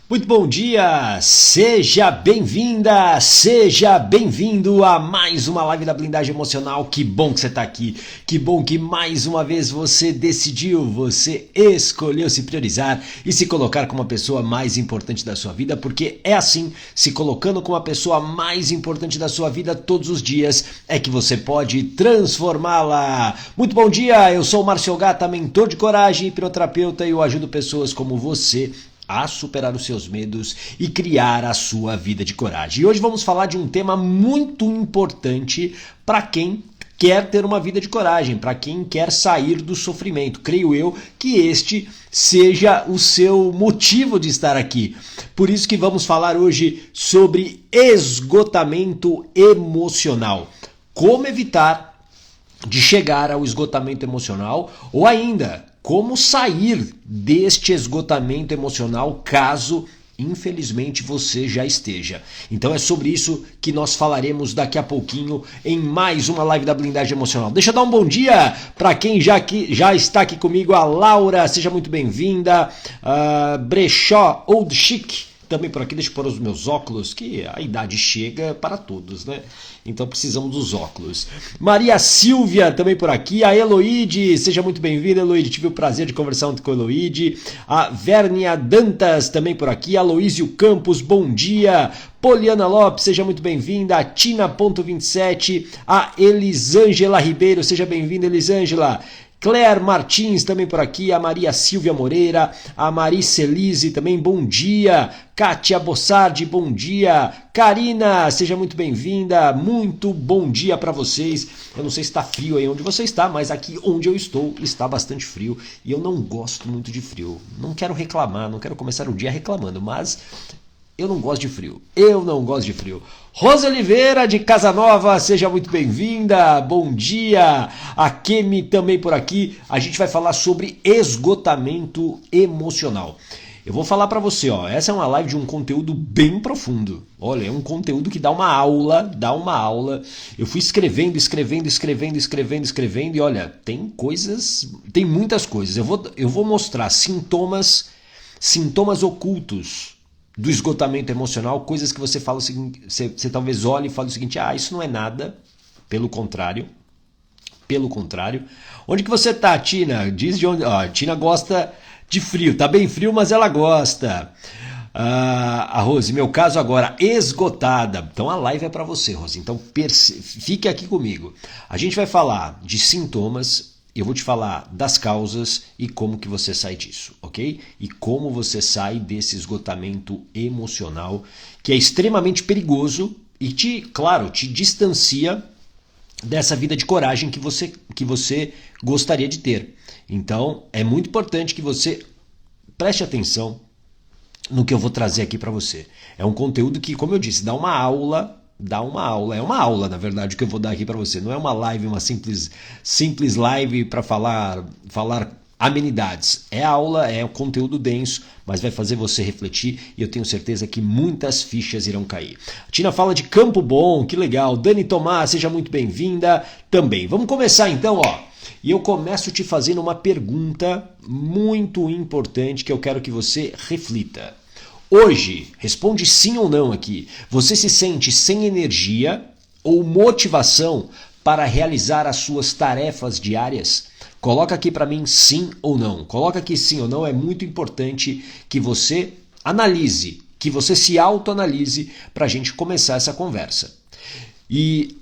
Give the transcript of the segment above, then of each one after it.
Muito bom dia, seja bem-vinda, seja bem-vindo a mais uma live da Blindagem Emocional. Que bom que você está aqui, que bom que mais uma vez você decidiu, você escolheu se priorizar e se colocar como a pessoa mais importante da sua vida, porque é assim, se colocando como a pessoa mais importante da sua vida todos os dias, é que você pode transformá-la. Muito bom dia, eu sou o Márcio Gata, mentor de coragem, hipnoterapeuta, e eu ajudo pessoas como você a superar os seus medos e criar a sua vida de coragem. E hoje vamos falar de um tema muito importante para quem quer ter uma vida de coragem, para quem quer sair do sofrimento. Creio eu que este seja o seu motivo de estar aqui. Por isso que vamos falar hoje sobre esgotamento emocional. Como evitar de chegar ao esgotamento emocional, ou ainda como sair deste esgotamento emocional caso, infelizmente, você já esteja. Então é sobre isso que nós falaremos daqui a pouquinho em mais uma live da Blindagem Emocional. Deixa eu dar um bom dia para quem já está aqui comigo, a Laura, seja muito bem-vinda, Brechó Old Chic, também por aqui. Deixa eu pôr os meus óculos, que a idade chega para todos, né? Então precisamos dos óculos. Maria Silvia também por aqui. A Eloide, seja muito bem-vinda, Eloide. Tive o prazer de conversar com a Eloide. A Vérnia Dantas também por aqui. A Aloísio Campos, bom dia. Poliana Lopes, seja muito bem-vinda. A Tina.27. A Elisângela Ribeiro, seja bem-vinda, Elisângela. Claire Martins também por aqui, a Maria Silvia Moreira, a Maricelise também, bom dia. Kátia Bossardi, bom dia. Karina, seja muito bem-vinda, muito bom dia para vocês. Eu não sei se está frio aí onde você está, mas aqui onde eu estou está bastante frio e eu não gosto muito de frio. Não quero reclamar, não quero começar o dia reclamando, mas eu não gosto de frio, Rosa Oliveira de Casa Nova, seja muito bem-vinda, bom dia. A Kemi também por aqui. A gente vai falar sobre esgotamento emocional. Eu vou falar para você, essa é uma live de um conteúdo bem profundo. Olha, é um conteúdo que dá uma aula. Eu fui escrevendo e olha, tem muitas coisas. Eu vou mostrar sintomas ocultos do esgotamento emocional, coisas que você fala o seguinte, você talvez olhe e fale o seguinte: isso não é nada, pelo contrário. Onde que você tá, Tina? Diz de onde. Tina gosta de frio, tá bem frio, mas ela gosta. A Rose, meu caso agora, esgotada. Então a live é para você, Rose, então fique aqui comigo. A gente vai falar de sintomas. Eu vou te falar das causas e como que você sai disso, ok? E como você sai desse esgotamento emocional, que é extremamente perigoso e te distancia dessa vida de coragem que você gostaria de ter. Então, é muito importante que você preste atenção no que eu vou trazer aqui para você. É um conteúdo que, como eu disse, é uma aula, na verdade, o que eu vou dar aqui para você. Não é uma live, uma simples live para falar amenidades. É aula, é um conteúdo denso, mas vai fazer você refletir e eu tenho certeza que muitas fichas irão cair. A Tina fala de Campo Bom, que legal. Dani Tomás, seja muito bem-vinda também. Vamos começar então, E eu começo te fazendo uma pergunta muito importante que eu quero que você reflita. Hoje, responde sim ou não aqui. Você se sente sem energia ou motivação para realizar as suas tarefas diárias? Coloca aqui para mim sim ou não. Coloca aqui sim ou não, é muito importante que você analise, que você se autoanalise para a gente começar essa conversa. E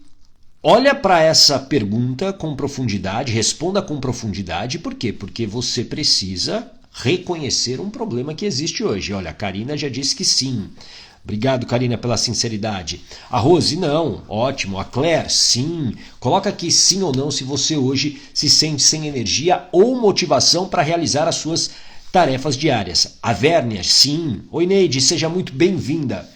olha para essa pergunta com profundidade, responda com profundidade. Por quê? Porque você precisa reconhecer um problema que existe hoje. Olha, a Karina já disse que sim. Obrigado, Karina, pela sinceridade. A Rose, não. Ótimo. A Claire, sim. Coloca aqui sim ou não se você hoje se sente sem energia ou motivação para realizar as suas tarefas diárias. A Vérnia, sim. Oi, Neide, seja muito bem-vinda.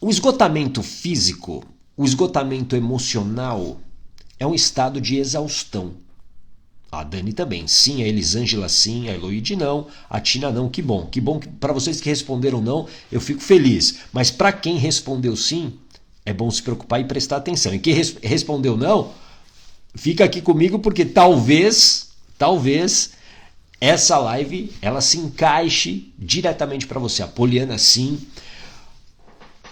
O esgotamento físico, o esgotamento emocional é um estado de exaustão. A Dani também, sim, a Elisângela sim, a Eloide não, a Tina não, que bom que para vocês que responderam não, eu fico feliz, mas para quem respondeu sim, é bom se preocupar e prestar atenção, e quem respondeu não, fica aqui comigo porque talvez essa live ela se encaixe diretamente para você. Apoliana, sim.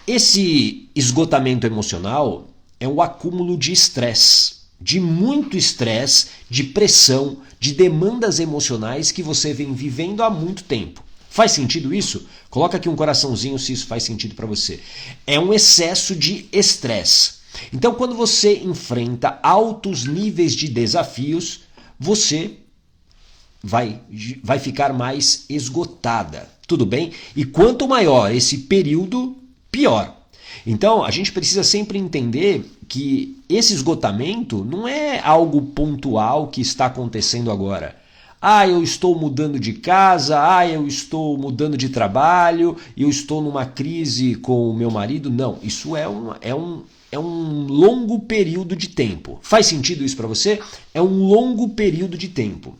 Esse esgotamento emocional é o acúmulo de estresse, de muito estresse, de pressão, de demandas emocionais que você vem vivendo há muito tempo. Faz sentido isso? Coloca aqui um coraçãozinho se isso faz sentido para você. É um excesso de estresse. Então, quando você enfrenta altos níveis de desafios, você vai ficar mais esgotada, tudo bem? E quanto maior esse período, pior. Então, a gente precisa sempre entender que esse esgotamento não é algo pontual que está acontecendo agora. Ah, eu estou mudando de casa, eu estou mudando de trabalho, eu estou numa crise com o meu marido. Não, isso é um longo período de tempo. Faz sentido isso para você? É um longo período de tempo.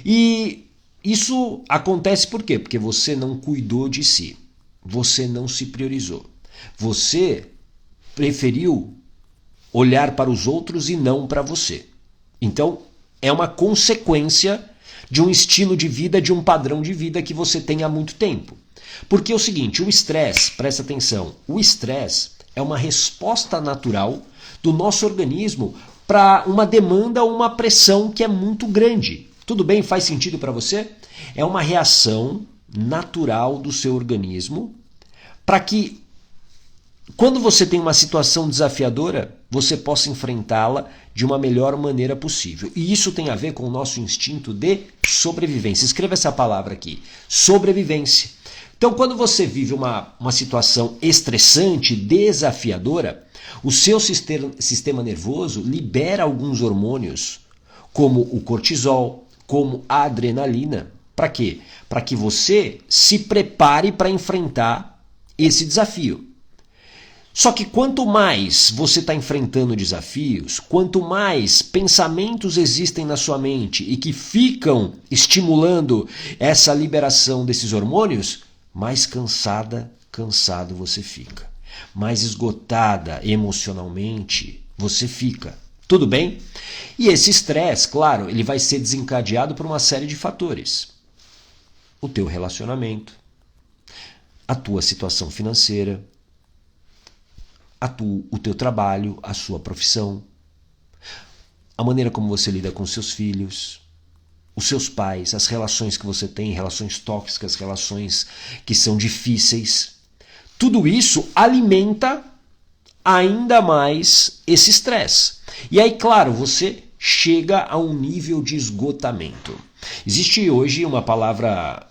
E isso acontece por quê? Porque você não cuidou de si. Você não se priorizou. Você preferiu olhar para os outros e não para você. Então, é uma consequência de um estilo de vida, de um padrão de vida que você tem há muito tempo. Porque é o seguinte, o estresse, presta atenção, o estresse é uma resposta natural do nosso organismo para uma demanda ou uma pressão que é muito grande. Tudo bem? Faz sentido para você? É uma reação natural do seu organismo para que, quando você tem uma situação desafiadora, você possa enfrentá-la de uma melhor maneira possível. E isso tem a ver com o nosso instinto de sobrevivência. Escreva essa palavra aqui, sobrevivência. Então, quando você vive uma situação estressante, desafiadora, o seu sistema nervoso libera alguns hormônios, como o cortisol, como a adrenalina. Para quê? Para que você se prepare para enfrentar esse desafio. Só que quanto mais você está enfrentando desafios, quanto mais pensamentos existem na sua mente e que ficam estimulando essa liberação desses hormônios, mais cansado você fica. Mais esgotada emocionalmente você fica. Tudo bem? E esse estresse, claro, ele vai ser desencadeado por uma série de fatores. O teu relacionamento, a tua situação financeira, o teu trabalho, a sua profissão, a maneira como você lida com seus filhos, os seus pais, as relações que você tem, relações tóxicas, relações que são difíceis. Tudo isso alimenta ainda mais esse estresse. E aí, claro, você chega a um nível de esgotamento. Existe hoje uma palavra,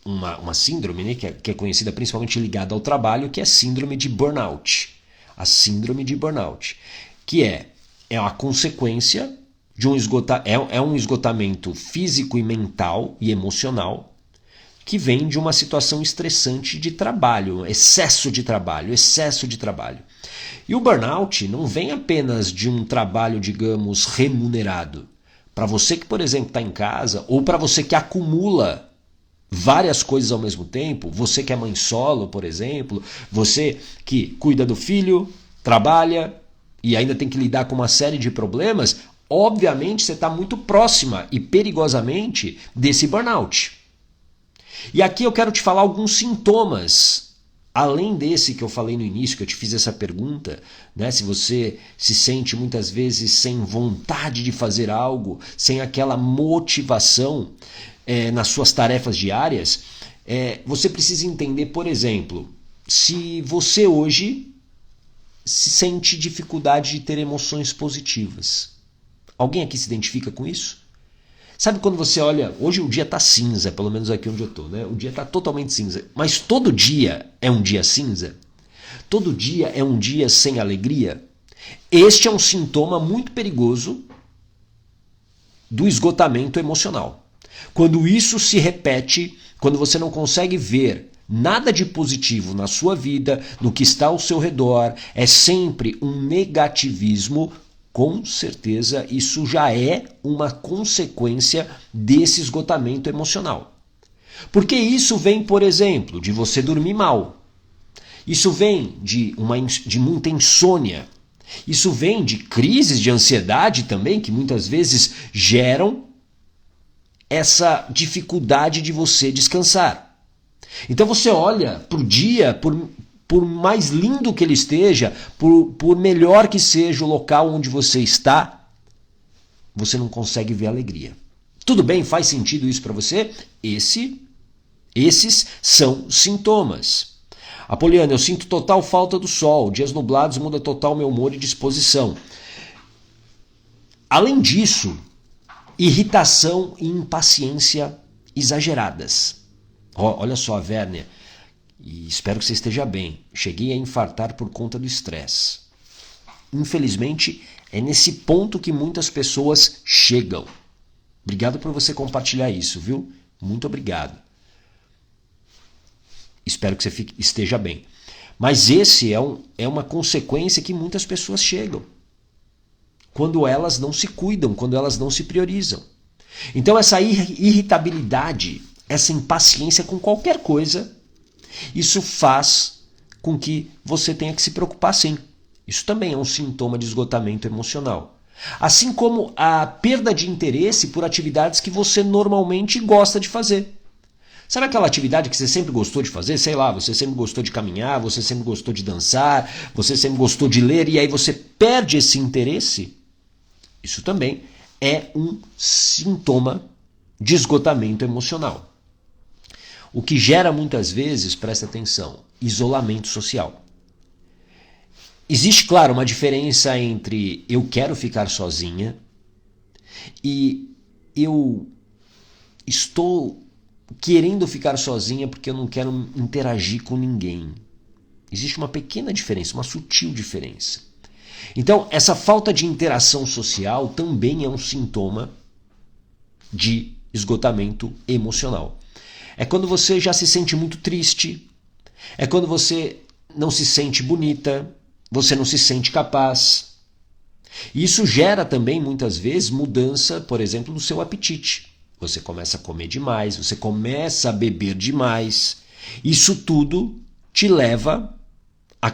uma síndrome, né, que é conhecida principalmente ligada ao trabalho, que é a síndrome de burnout. A síndrome de burnout, que é a consequência de um esgotamento físico e mental e emocional que vem de uma situação estressante de trabalho, excesso de trabalho. E o burnout não vem apenas de um trabalho, digamos, remunerado. Para você que, por exemplo, está em casa, ou para você que acumula várias coisas ao mesmo tempo, você que é mãe solo, por exemplo, você que cuida do filho, trabalha e ainda tem que lidar com uma série de problemas, obviamente você está muito próxima e perigosamente desse burnout. E aqui eu quero te falar alguns sintomas, além desse que eu falei no início, que eu te fiz essa pergunta, né? Se você se sente muitas vezes sem vontade de fazer algo, sem aquela motivação nas suas tarefas diárias, você precisa entender, por exemplo, se você hoje se sente dificuldade de ter emoções positivas. Alguém aqui se identifica com isso? Sabe quando você olha, hoje o dia está cinza, pelo menos aqui onde eu estou, né? O dia está totalmente cinza, mas todo dia é um dia cinza? Todo dia é um dia sem alegria? Este é um sintoma muito perigoso do esgotamento emocional. Quando isso se repete, quando você não consegue ver nada de positivo na sua vida, no que está ao seu redor, é sempre um negativismo, com certeza isso já é uma consequência desse esgotamento emocional. Porque isso vem, por exemplo, de você dormir mal. Isso vem de muita insônia. Isso vem de crises de ansiedade também, que muitas vezes geram essa dificuldade de você descansar. Então você olha para o dia, por mais lindo que ele esteja, por melhor que seja o local onde você está, você não consegue ver alegria. Tudo bem? Faz sentido isso para você? Esses são sintomas. Apoliana, eu sinto total falta do sol. Dias nublados muda total meu humor e disposição. Além disso, irritação e impaciência exageradas. Olha só, Vérnia, e espero que você esteja bem. Cheguei a infartar por conta do estresse. Infelizmente, é nesse ponto que muitas pessoas chegam. Obrigado por você compartilhar isso, viu? Muito obrigado. Espero que você esteja bem. Mas esse é uma consequência que muitas pessoas chegam. Quando elas não se cuidam, quando elas não se priorizam. Então essa irritabilidade, essa impaciência com qualquer coisa, isso faz com que você tenha que se preocupar sim. Isso também é um sintoma de esgotamento emocional. Assim como a perda de interesse por atividades que você normalmente gosta de fazer. Sabe aquela atividade que você sempre gostou de fazer? Sei lá, você sempre gostou de caminhar, você sempre gostou de dançar, você sempre gostou de ler e aí você perde esse interesse? Isso também é um sintoma de esgotamento emocional. O que gera muitas vezes, presta atenção, isolamento social. Existe, claro, uma diferença entre eu quero ficar sozinha e eu estou querendo ficar sozinha porque eu não quero interagir com ninguém. Existe uma pequena diferença, uma sutil diferença. Então, essa falta de interação social também é um sintoma de esgotamento emocional. É quando você já se sente muito triste, é quando você não se sente bonita, você não se sente capaz. E isso gera também, muitas vezes, mudança, por exemplo, no seu apetite. Você começa a comer demais, você começa a beber demais. Isso tudo te leva,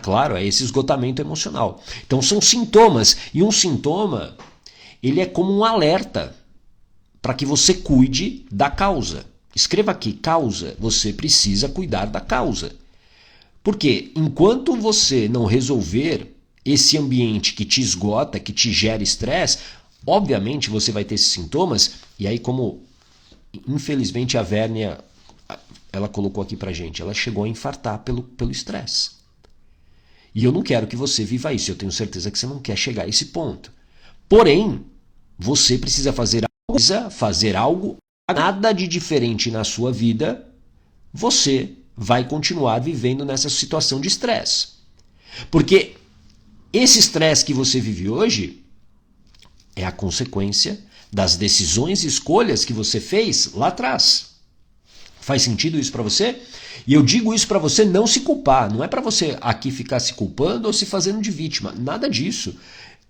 claro, a esse esgotamento emocional. Então são sintomas. E um sintoma, ele é como um alerta para que você cuide da causa. Escreva aqui, causa. Você precisa cuidar da causa. Porque enquanto você não resolver esse ambiente que te esgota, que te gera estresse, obviamente você vai ter esses sintomas. E aí, como infelizmente a Vérnia, ela colocou aqui pra gente, ela chegou a infartar pelo estresse. E eu não quero que você viva isso, eu tenho certeza que você não quer chegar a esse ponto. Porém, você precisa fazer algo, nada de diferente na sua vida, você vai continuar vivendo nessa situação de estresse. Porque esse estresse que você vive hoje é a consequência das decisões e escolhas que você fez lá atrás. Faz sentido isso para você? E eu digo isso para você não se culpar. Não é para você aqui ficar se culpando ou se fazendo de vítima. Nada disso.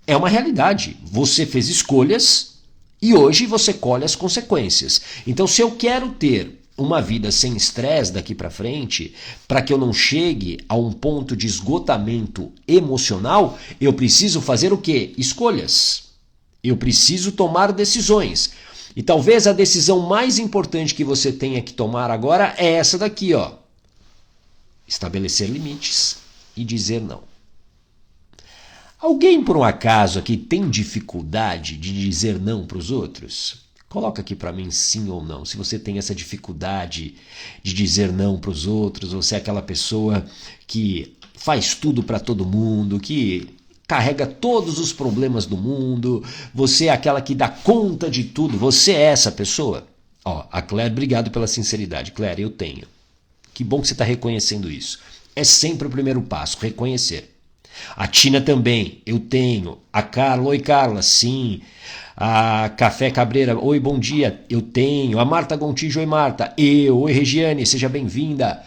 É uma realidade. Você fez escolhas e hoje você colhe as consequências. Então, se eu quero ter uma vida sem estresse daqui para frente, para que eu não chegue a um ponto de esgotamento emocional, eu preciso fazer o quê? Escolhas. Eu preciso tomar decisões. E talvez a decisão mais importante que você tenha que tomar agora é essa daqui, ó. Estabelecer limites e dizer não. Alguém, por um acaso, aqui tem dificuldade de dizer não para os outros? Coloca aqui para mim sim ou não. Se você tem essa dificuldade de dizer não para os outros, você é aquela pessoa que faz tudo para todo mundo, que carrega todos os problemas do mundo, você é aquela que dá conta de tudo, você é essa pessoa? Ó, a Claire, obrigado pela sinceridade. Claire, eu tenho. Que bom que você está reconhecendo isso. É sempre o primeiro passo, reconhecer. A Tina também, eu tenho. A Carla, oi Carla, sim. A Café Cabreira, oi, bom dia, eu tenho. A Marta Gontijo, oi Marta. Oi Regiane, seja bem-vinda.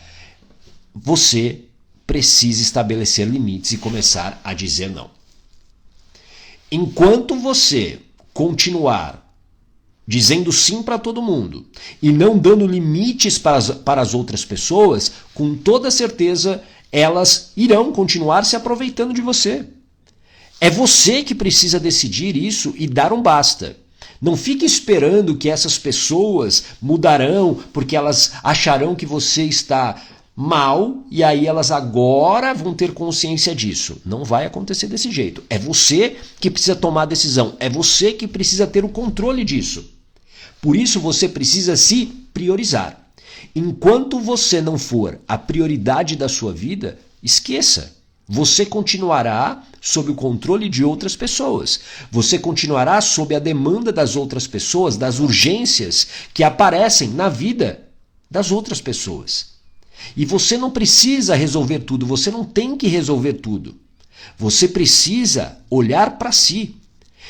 Você precisa estabelecer limites e começar a dizer não. Enquanto você continuar dizendo sim para todo mundo e não dando limites para as outras pessoas, com toda certeza elas irão continuar se aproveitando de você. É você que precisa decidir isso e dar um basta. Não fique esperando que essas pessoas mudarão porque elas acharão que você está mal e aí elas agora vão ter consciência disso. Não vai acontecer desse jeito. É você que precisa tomar a decisão. É você que precisa ter o controle disso. Por isso você precisa se priorizar. Enquanto você não for a prioridade da sua vida, esqueça. Você continuará sob o controle de outras pessoas. Você continuará sob a demanda das outras pessoas, das urgências que aparecem na vida das outras pessoas. E você não precisa resolver tudo, você não tem que resolver tudo. Você precisa olhar para si.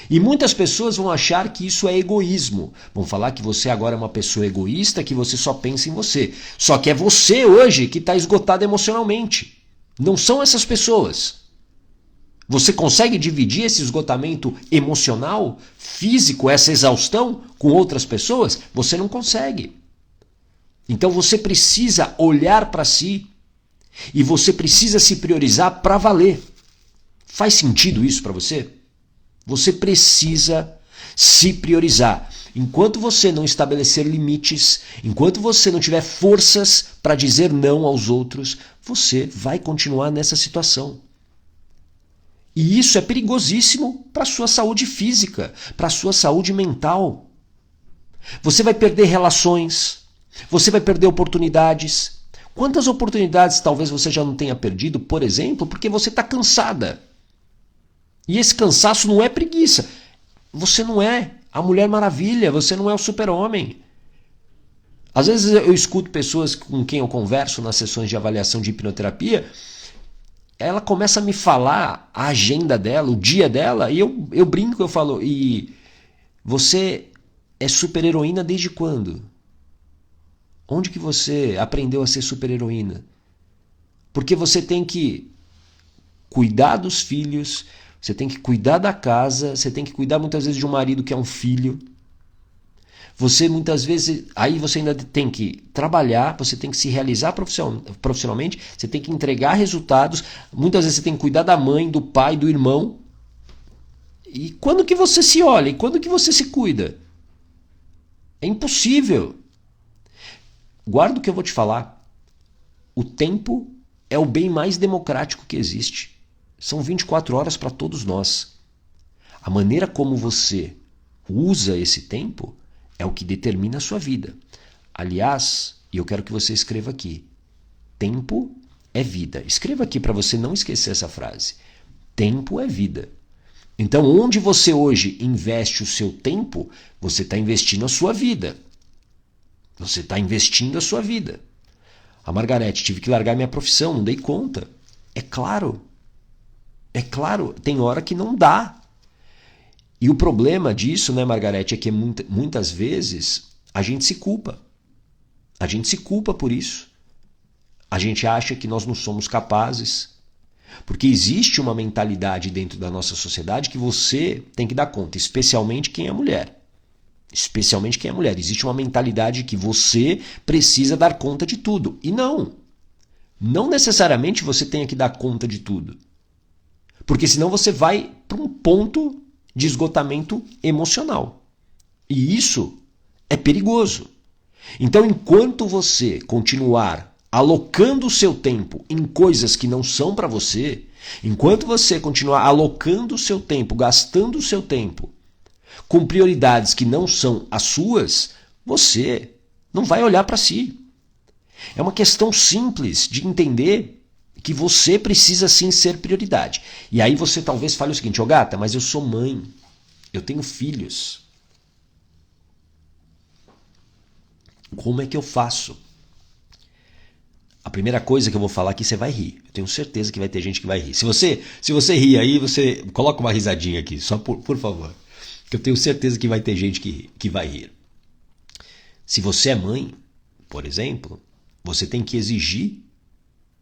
E muitas pessoas vão achar que isso é egoísmo. Vão falar que você agora é uma pessoa egoísta, que você só pensa em você. Só que é você hoje que está esgotado emocionalmente. Não são essas pessoas. Você consegue dividir esse esgotamento emocional, físico, essa exaustão com outras pessoas? Você não consegue. Então você precisa olhar para si e você precisa se priorizar para valer. Faz sentido isso para você? Você precisa se priorizar. Enquanto você não estabelecer limites, enquanto você não tiver forças para dizer não aos outros, você vai continuar nessa situação. E isso é perigosíssimo para a sua saúde física, para a sua saúde mental. Você vai perder relações, você vai perder oportunidades. Quantas oportunidades talvez você já não tenha perdido, por exemplo, porque você está cansada? E esse cansaço não é preguiça. Você não é a Mulher Maravilha, você não é o Super-Homem. Às vezes eu escuto pessoas com quem eu converso nas sessões de avaliação de hipnoterapia, ela começa a me falar a agenda dela, o dia dela, e eu brinco, eu falo, e você é super-heroína desde quando? Onde que você aprendeu a ser super-heroína? Porque você tem que cuidar dos filhos, você tem que cuidar da casa, você tem que cuidar muitas vezes de um marido que é um filho. Você muitas vezes, aí você ainda tem que trabalhar, você tem que se realizar profissionalmente, você tem que entregar resultados, muitas vezes você tem que cuidar da mãe, do pai, do irmão. E quando que você se olha? E quando que você se cuida? É impossível. Guarda o que eu vou te falar. O tempo é o bem mais democrático que existe. São 24 horas para todos nós. A maneira como você usa esse tempo é o que determina a sua vida. Aliás, e eu quero que você escreva aqui, tempo é vida. Escreva aqui para você não esquecer essa frase. Tempo é vida. Então, onde você hoje investe o seu tempo, você está investindo a sua vida. Você está investindo a sua vida. A Margarete, tive que largar minha profissão, não dei conta. É claro. É claro, tem hora que não dá. E o problema disso, né, Margarete, é que muitas vezes a gente se culpa. A gente se culpa por isso. A gente acha que nós não somos capazes. Porque existe uma mentalidade dentro da nossa sociedade que você tem que dar conta, especialmente quem é mulher. Especialmente quem é mulher. Existe uma mentalidade que você precisa dar conta de tudo. E não. Não necessariamente você tenha que dar conta de tudo. Porque senão você vai para um ponto de esgotamento emocional. E isso é perigoso. Então, enquanto você continuar alocando o seu tempo em coisas que não são para você, enquanto você continuar alocando o seu tempo, gastando o seu tempo com prioridades que não são as suas, você não vai olhar para si. É uma questão simples de entender que você precisa sim ser prioridade. E aí você talvez fale o seguinte, gata, mas eu sou mãe, eu tenho filhos. Como é que eu faço? A primeira coisa que eu vou falar aqui, você vai rir. Eu tenho certeza que vai ter gente que vai rir. Se você rir aí, você coloca uma risadinha aqui, só por favor. Que eu tenho certeza que vai ter gente que vai rir. Se você é mãe, por exemplo, você tem que exigir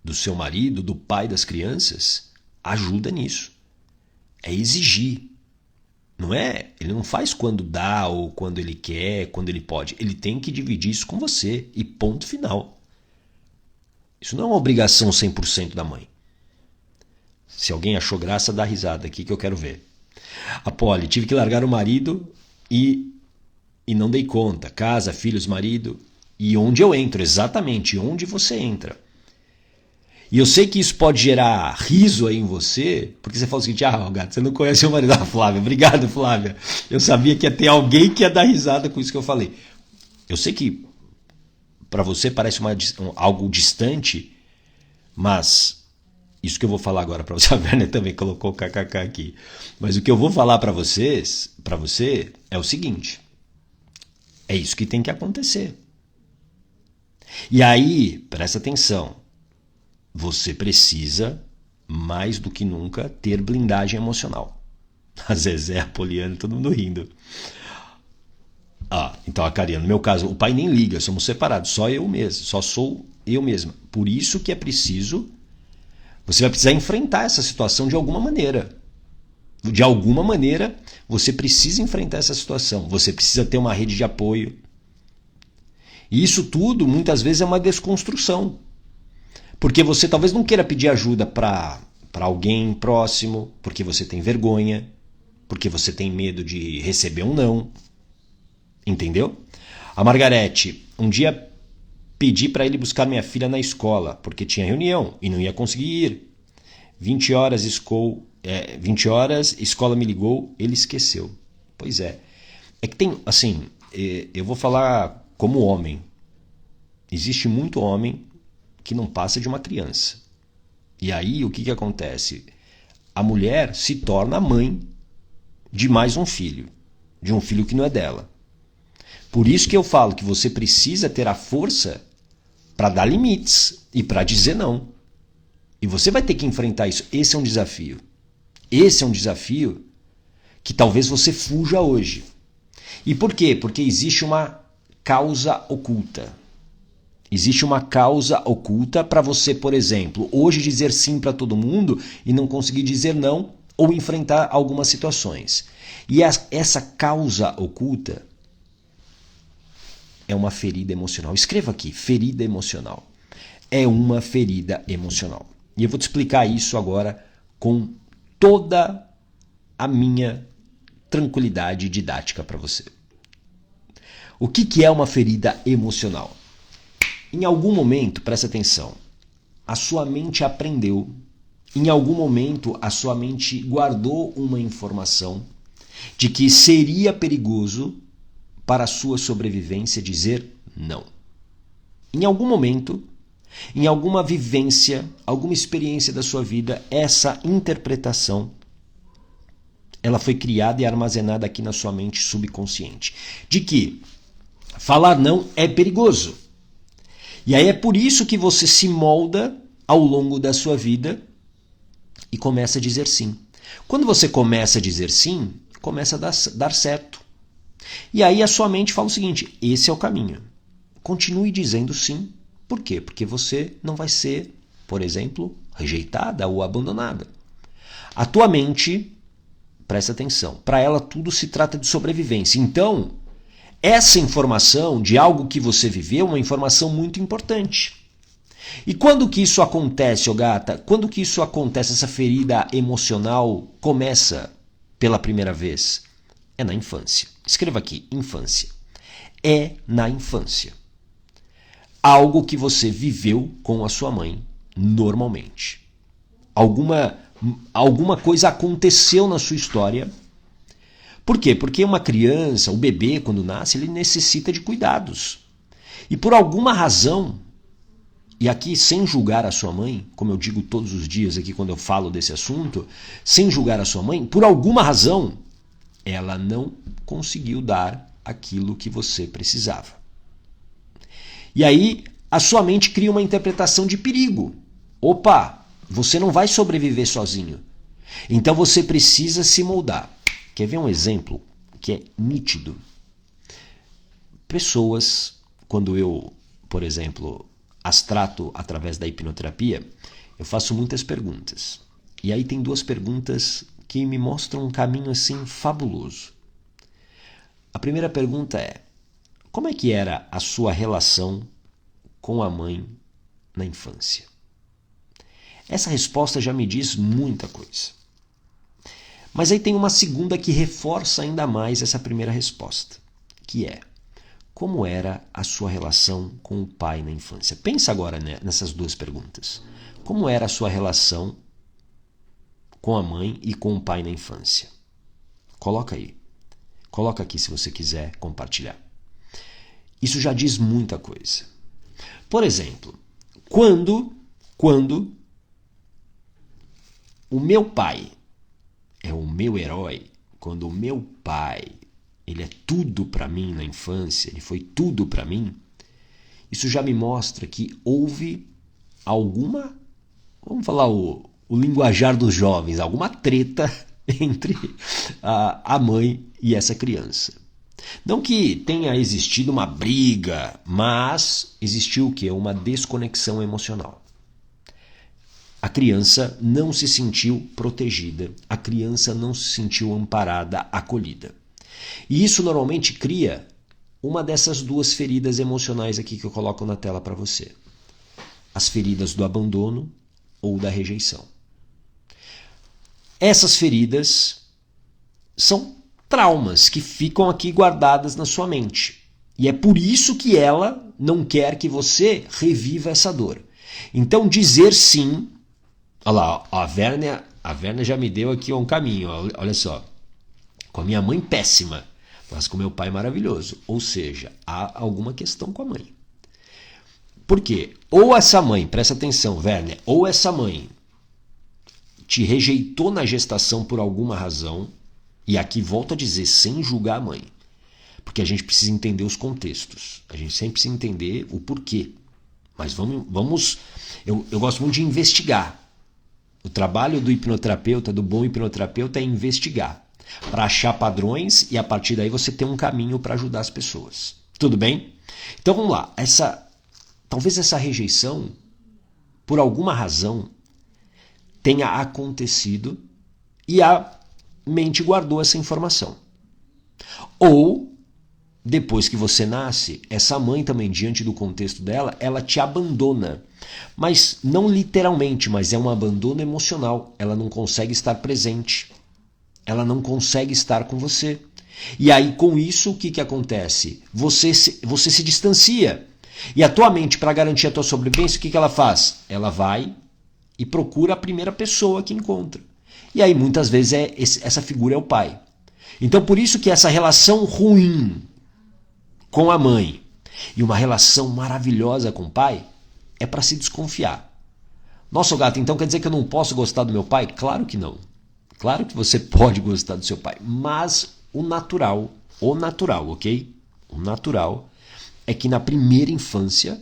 do seu marido, do pai das crianças, ajuda nisso. É exigir. Não é? Ele não faz quando dá ou quando ele quer, quando ele pode. Ele tem que dividir isso com você e ponto final. Isso não é uma obrigação 100% da mãe. Se alguém achou graça, dá risada aqui que eu quero ver. A Polly, tive que largar o marido e e não dei conta. Casa, filhos, marido. E onde eu entro, exatamente, onde você entra. E eu sei que isso pode gerar riso aí em você, porque você fala o seguinte, Gato, você não conhece o marido da Flávia. Obrigado, Flávia. Eu sabia que ia ter alguém que ia dar risada com isso que eu falei. Eu sei que para você parece algo distante, mas isso que eu vou falar agora para você, a Werner também colocou o kkk aqui. Mas o que eu vou falar para você é o seguinte, é isso que tem que acontecer. E aí, presta atenção, você precisa, mais do que nunca, ter blindagem emocional. A Zezé, a Poliana, todo mundo rindo. Então a Karina, no meu caso, o pai nem liga, somos separados, só eu mesmo, só sou eu mesma. Por isso que é preciso, você vai precisar enfrentar essa situação de alguma maneira. De alguma maneira, você precisa enfrentar essa situação, você precisa ter uma rede de apoio. E isso tudo, muitas vezes, é uma desconstrução. Porque você talvez não queira pedir ajuda para alguém próximo, porque você tem vergonha, porque você tem medo de receber um não. Entendeu? A Margarete, um dia pedi para ele buscar minha filha na escola, porque tinha reunião e não ia conseguir ir. 20 horas, escola me ligou, ele esqueceu. Pois é. É que tem, assim, eu vou falar como homem. Existe muito homem que não passa de uma criança. E aí o que acontece? A mulher se torna mãe de mais um filho, de um filho que não é dela. Por isso que eu falo que você precisa ter a força para dar limites e para dizer não. E você vai ter que enfrentar isso. Esse é um desafio. Esse é um desafio que talvez você fuja hoje. E por quê? Porque existe uma causa oculta. Existe uma causa oculta para você, por exemplo, hoje dizer sim para todo mundo e não conseguir dizer não ou enfrentar algumas situações. E essa causa oculta é uma ferida emocional. Escreva aqui, ferida emocional. É uma ferida emocional. E eu vou te explicar isso agora com toda a minha tranquilidade didática para você. O que é uma ferida emocional? Em algum momento, presta atenção, a sua mente aprendeu, em algum momento a sua mente guardou uma informação de que seria perigoso para a sua sobrevivência dizer não. Em algum momento, em alguma vivência, alguma experiência da sua vida, essa interpretação ela foi criada e armazenada aqui na sua mente subconsciente. De que falar não é perigoso. E aí é por isso que você se molda ao longo da sua vida e começa a dizer sim. Quando você começa a dizer sim, começa a dar certo. E aí a sua mente fala o seguinte, esse é o caminho. Continue dizendo sim. Por quê? Porque você não vai ser, por exemplo, rejeitada ou abandonada. A tua mente, presta atenção, para ela tudo se trata de sobrevivência. Então, essa informação de algo que você viveu é uma informação muito importante. E quando que isso acontece, gata? Quando que isso acontece, essa ferida emocional começa pela primeira vez? É na infância. Escreva aqui, infância. É na infância. Algo que você viveu com a sua mãe, normalmente. Alguma coisa aconteceu na sua história. Por quê? Porque uma criança, o bebê, quando nasce, ele necessita de cuidados. E por alguma razão, e aqui sem julgar a sua mãe, como eu digo todos os dias aqui quando eu falo desse assunto, sem julgar a sua mãe, por alguma razão, ela não conseguiu dar aquilo que você precisava. E aí a sua mente cria uma interpretação de perigo. Opa, você não vai sobreviver sozinho. Então você precisa se moldar. Quer ver um exemplo que é nítido? Pessoas, quando eu, por exemplo, as trato através da hipnoterapia, eu faço muitas perguntas. E aí tem duas perguntas que me mostram um caminho assim fabuloso. A primeira pergunta é: como é que era a sua relação com a mãe na infância? Essa resposta já me diz muita coisa. Mas aí tem uma segunda que reforça ainda mais essa primeira resposta, que é: como era a sua relação com o pai na infância? Pensa agora, né, nessas duas perguntas. Como era a sua relação com a mãe e com o pai na infância? Coloca aí. Coloca aqui se você quiser compartilhar. Isso já diz muita coisa. Por exemplo, quando o meu pai é o meu herói, quando o meu pai, ele é tudo para mim na infância, ele foi tudo para mim, isso já me mostra que houve alguma, vamos falar o linguajar dos jovens, alguma treta entre a mãe e essa criança. Não que tenha existido uma briga, mas existiu o quê? Uma desconexão emocional. A criança não se sentiu protegida, a criança não se sentiu amparada, acolhida. E isso normalmente cria uma dessas duas feridas emocionais aqui que eu coloco na tela para você. As feridas do abandono ou da rejeição. Essas feridas são traumas que ficam aqui guardadas na sua mente. E é por isso que ela não quer que você reviva essa dor. Então dizer sim. Olha lá, a Vérnia já me deu aqui um caminho, olha só. Com a minha mãe péssima, mas com meu pai maravilhoso. Ou seja, há alguma questão com a mãe. Por quê? Ou essa mãe, presta atenção, Vérnia, ou essa mãe te rejeitou na gestação por alguma razão, e aqui volto a dizer, sem julgar a mãe, porque a gente precisa entender os contextos, a gente sempre precisa entender o porquê. Mas eu gosto muito de investigar. O trabalho do hipnoterapeuta, do bom hipnoterapeuta, é investigar, para achar padrões e a partir daí você ter um caminho para ajudar as pessoas. Tudo bem? Então vamos lá. Talvez essa rejeição, por alguma razão, tenha acontecido e a mente guardou essa informação. Ou, depois que você nasce, essa mãe também, diante do contexto dela, ela te abandona. Mas não literalmente, mas é um abandono emocional. Ela não consegue estar presente. Ela não consegue estar com você. E aí, com isso, o que acontece? Você se distancia. E a tua mente, para garantir a tua sobrevivência, o que ela faz? Ela vai e procura a primeira pessoa que encontra. E aí, muitas vezes, essa figura é o pai. Então, por isso que essa relação ruim com a mãe e uma relação maravilhosa com o pai é para se desconfiar. Nossa, gato, então quer dizer que eu não posso gostar do meu pai? Claro que não. Claro que você pode gostar do seu pai, mas o natural, ok? O natural é que na primeira infância,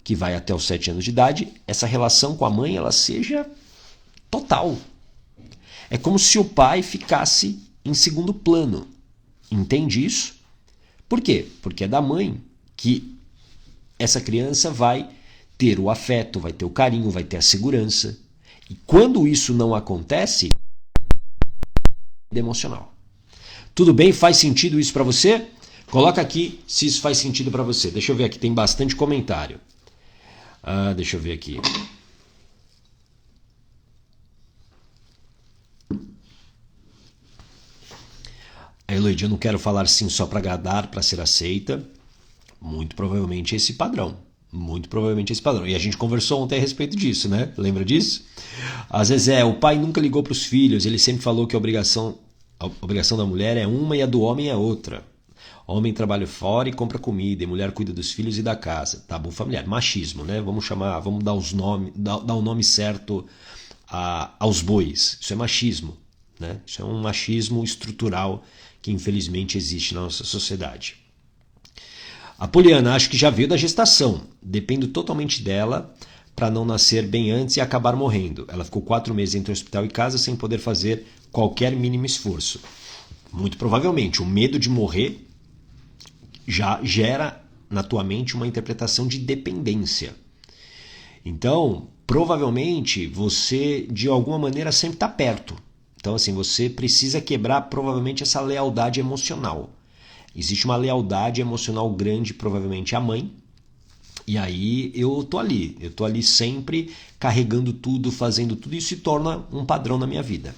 que vai até os 7 anos de idade, essa relação com a mãe ela seja total. É como se o pai ficasse em segundo plano. Entende isso? Por quê? Porque é da mãe que essa criança vai ter o afeto, vai ter o carinho, vai ter a segurança. E quando isso não acontece, é emocional. Tudo bem? Faz sentido isso para você? Coloca aqui se isso faz sentido para você. Deixa eu ver aqui, tem bastante comentário. Deixa eu ver aqui. A Eloídia, eu não quero falar sim só para agradar, para ser aceita. Muito provavelmente esse padrão. Muito provavelmente esse padrão. E a gente conversou ontem a respeito disso, né? Lembra disso? Às vezes o pai nunca ligou para os filhos, ele sempre falou que a obrigação da mulher é uma e a do homem é outra. Homem trabalha fora e compra comida, e mulher cuida dos filhos e da casa. Tabu familiar. Machismo, né? Vamos dar os nomes, dar o nome certo aos bois. Isso é machismo, né? Isso é um machismo estrutural que infelizmente existe na nossa sociedade. A Poliana, acho que já veio da gestação. Dependo totalmente dela para não nascer bem antes e acabar morrendo. Ela ficou 4 meses entre o hospital e casa sem poder fazer qualquer mínimo esforço. Muito provavelmente, o medo de morrer já gera na tua mente uma interpretação de dependência. Então, provavelmente, você, de alguma maneira, sempre está perto. Então, assim, você precisa quebrar, provavelmente, essa lealdade emocional. Existe uma lealdade emocional grande, provavelmente, à mãe. E aí eu tô ali sempre carregando tudo, fazendo tudo, e isso se torna um padrão na minha vida.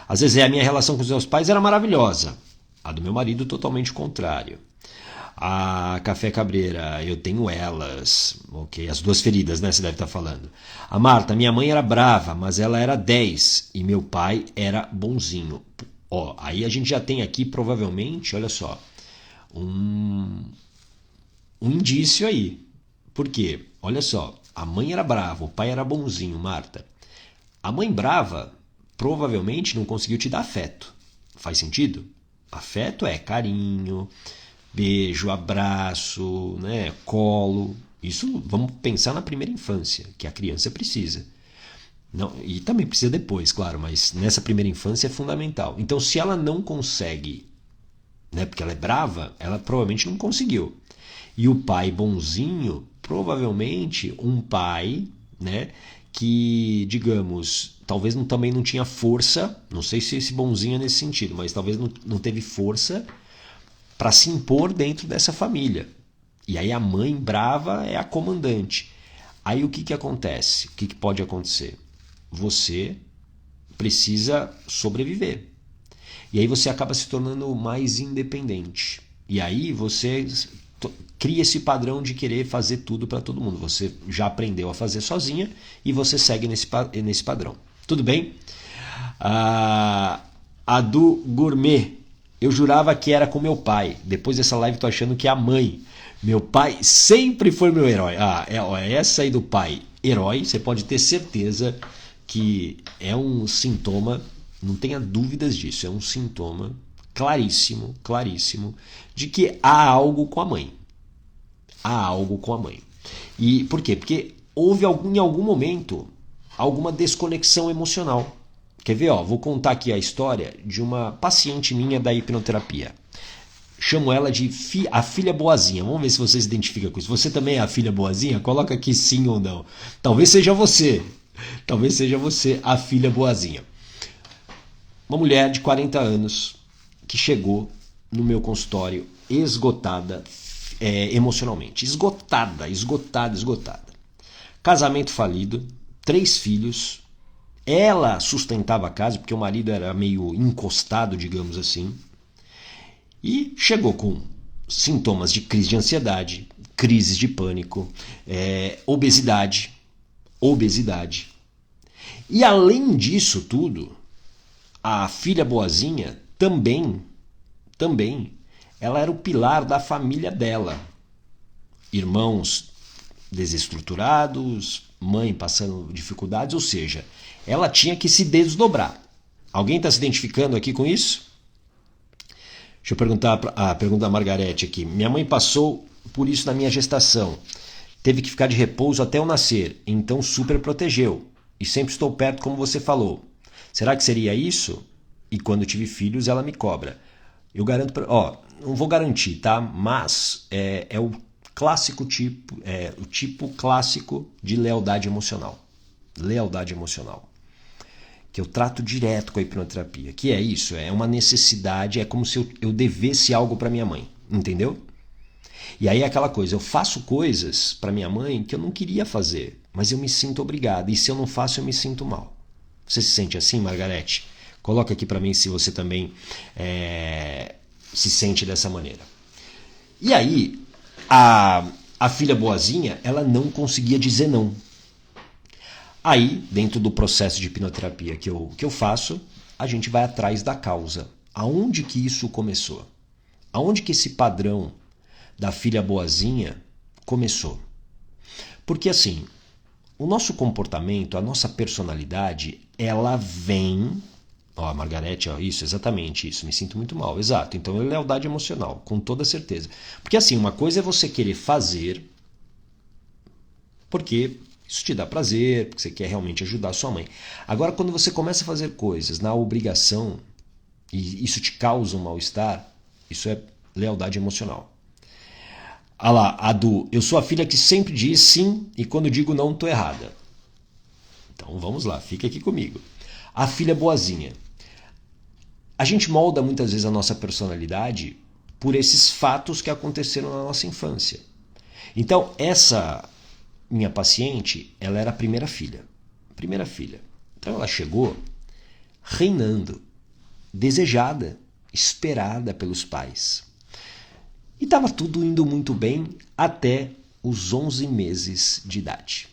Às vezes a minha relação com os meus pais era maravilhosa. A do meu marido, totalmente contrário. A Café Cabreira, eu tenho elas, ok? As duas feridas, né? Você deve estar falando. A Marta, minha mãe era brava, mas ela era 10 e meu pai era bonzinho. Ó, aí a gente já tem aqui, provavelmente, olha só, um, um indício aí. Por quê? Olha só, a mãe era brava, o pai era bonzinho, Marta. A mãe brava provavelmente não conseguiu te dar afeto. Faz sentido? Afeto é carinho, beijo, abraço, né, colo. Isso vamos pensar na primeira infância, que a criança precisa. Não, e também precisa depois, claro, mas nessa primeira infância é fundamental. Então, se ela não consegue, né, porque ela é brava, ela provavelmente não conseguiu. E o pai bonzinho, provavelmente um pai, né, que, digamos, talvez também não tinha força, não sei se esse bonzinho é nesse sentido, mas talvez não teve força para se impor dentro dessa família. E aí a mãe brava é a comandante. Aí o que, que acontece? O que, que pode acontecer? Você precisa sobreviver. E aí você acaba se tornando mais independente. E aí você cria esse padrão de querer fazer tudo para todo mundo. Você já aprendeu a fazer sozinha e você segue nesse padrão. Tudo bem? A do gourmet. Eu jurava que era com meu pai. Depois dessa live tô achando que é a mãe. Meu pai sempre foi meu herói. Essa aí do pai, herói, você pode ter certeza que é um sintoma, não tenha dúvidas disso, é um sintoma claríssimo, claríssimo, de que há algo com a mãe. Há algo com a mãe. E por quê? Porque houve em algum momento alguma desconexão emocional. Quer ver? Ó, vou contar aqui a história de uma paciente minha da hipnoterapia. Chamo ela de a filha boazinha. Vamos ver se você se identifica com isso. Você também é a filha boazinha? Coloca aqui sim ou não. Talvez seja você. Talvez seja você a filha boazinha. Uma mulher de 40 anos que chegou no meu consultório esgotada emocionalmente. Esgotada. Casamento falido, 3 filhos. Ela sustentava a casa porque o marido era meio encostado, digamos assim. E chegou com sintomas de crise de ansiedade, crises de pânico, obesidade. E além disso tudo, a filha boazinha também, ela era o pilar da família dela. Irmãos desestruturados, mãe passando dificuldades, ou seja, ela tinha que se desdobrar. Alguém está se identificando aqui com isso? Deixa eu perguntar a pergunta da Margarete aqui. Minha mãe passou por isso na minha gestação. Teve que ficar de repouso até eu nascer, então super protegeu. E sempre estou perto, como você falou. Será que seria isso? E quando tive filhos, ela me cobra. Eu garanto, não vou garantir, tá? Mas é o clássico tipo, o tipo clássico de lealdade emocional. Lealdade emocional. Que eu trato direto com a hipnoterapia. Que é isso, é uma necessidade, é como se eu devesse algo para minha mãe, entendeu? E aí é aquela coisa, eu faço coisas para minha mãe que eu não queria fazer, mas eu me sinto obrigado, e se eu não faço eu me sinto mal. Você se sente assim, Margarete? Coloca aqui para mim se você também se sente dessa maneira. E aí, a filha boazinha, ela não conseguia dizer não. Aí, dentro do processo de hipnoterapia que eu faço, a gente vai atrás da causa. Aonde que isso começou? Aonde que esse padrão da filha boazinha começou? Porque assim, o nosso comportamento, a nossa personalidade, ela vem... Ó, Margarete, isso, exatamente isso, me sinto muito mal, exato. Então é lealdade emocional, com toda certeza. Porque assim, uma coisa é você querer fazer porque isso te dá prazer, porque você quer realmente ajudar a sua mãe. Agora, quando você começa a fazer coisas na obrigação e isso te causa um mal-estar, isso é lealdade emocional. Ah lá, a do eu sou a filha que sempre diz sim e quando digo não, tô errada. Então vamos lá, fica aqui comigo. A filha boazinha. A gente molda muitas vezes a nossa personalidade por esses fatos que aconteceram na nossa infância. Então, essa minha paciente, ela era a primeira filha. Primeira filha. Então ela chegou reinando, desejada. esperada pelos pais. E estava tudo indo muito bem até os 11 meses de idade.